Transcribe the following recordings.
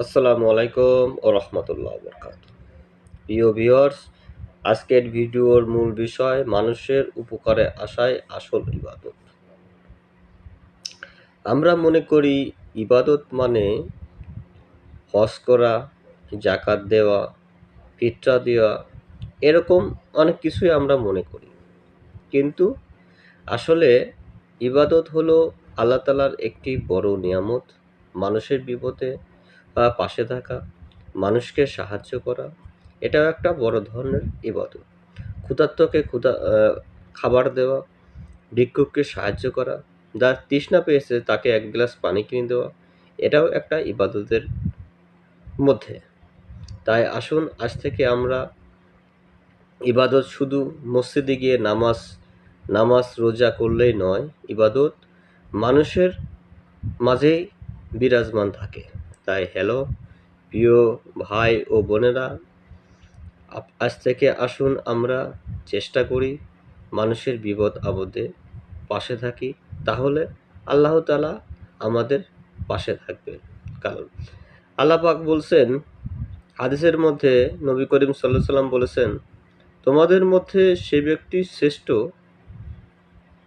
আসসালামু আলাইকুম ও রহমতুল্লাহ বরকাতুহু। প্রিয় ভিউয়ার্স, আজকের ভিডিওর মূল বিষয় মানুষের উপকারে আসাই আসল ইবাদত। আমরা মনে করি ইবাদত মানে হজ করা, যাকাত দেওয়া, ফিতরা দেওয়া, এরকম অনেক কিছুই আমরা মনে করি। কিন্তু আসলে ইবাদত হলো আল্লাহ তাআলার একটি বড় নিয়ামত। মানুষের বিপদে পাশে থাকা, মানুষকে সাহায্য করা, এটাও একটা বড় ধরনের ইবাদত। ক্ষুধার্তকে খাবার দেওয়া, ভিক্ষুককে সাহায্য করা, যার তৃষ্ণা পেয়েছে তাকে এক গ্লাস পানি কিনে দেওয়া, এটাও একটা ইবাদতের মধ্যে। তাই আসুন আজ থেকে আমরা ইবাদত শুধু মসজিদে গিয়ে নামাজ রোজা করলেই নয়, ইবাদত মানুষের মাঝেই বিরাজমান থাকে। তাই হ্যালো প্রিয় ভাই ও বোনেরা, আজ থেকে আসুন আমরা চেষ্টা করি মানুষের বিপদ আপদে পাশে থাকি, তাহলে আল্লাহ তাআলা আমাদের পাশে থাকবে। কারণ আল্লাহ পাক বলছেন হাদিসের মধ্যে, নবী করিম সাল্লাল্লাহু আলাইহি সাল্লাম বলেছেন, তোমাদের মধ্যে সে ব্যক্তি শ্রেষ্ঠ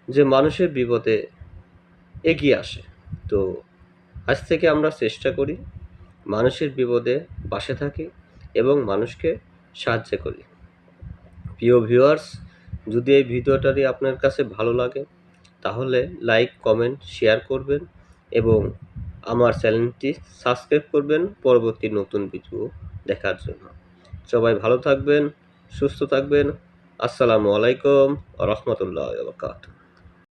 যে মানুষের বিপদে এগিয়ে আসে। তো আজ থেকে আমরা চেষ্টা করি মানুষের বিপদে পাশে থাকি এবং মানুষকে সাহায্য করি। প্রিয় ভিউয়ার্স, যদি এই ভিডিওটি আপনার কাছে ভালো লাগে তাহলে লাইক, কমেন্ট, শেয়ার করবেন এবং আমার চ্যানেলটি সাবস্ক্রাইব করবেন পরবর্তী নতুন ভিডিও দেখার জন্য। সবাই ভালো থাকবেন, সুস্থ থাকবেন। আসসালামু আলাইকুম ওয়া রাহমাতুল্লাহি ওয়া বারাকাতুহু।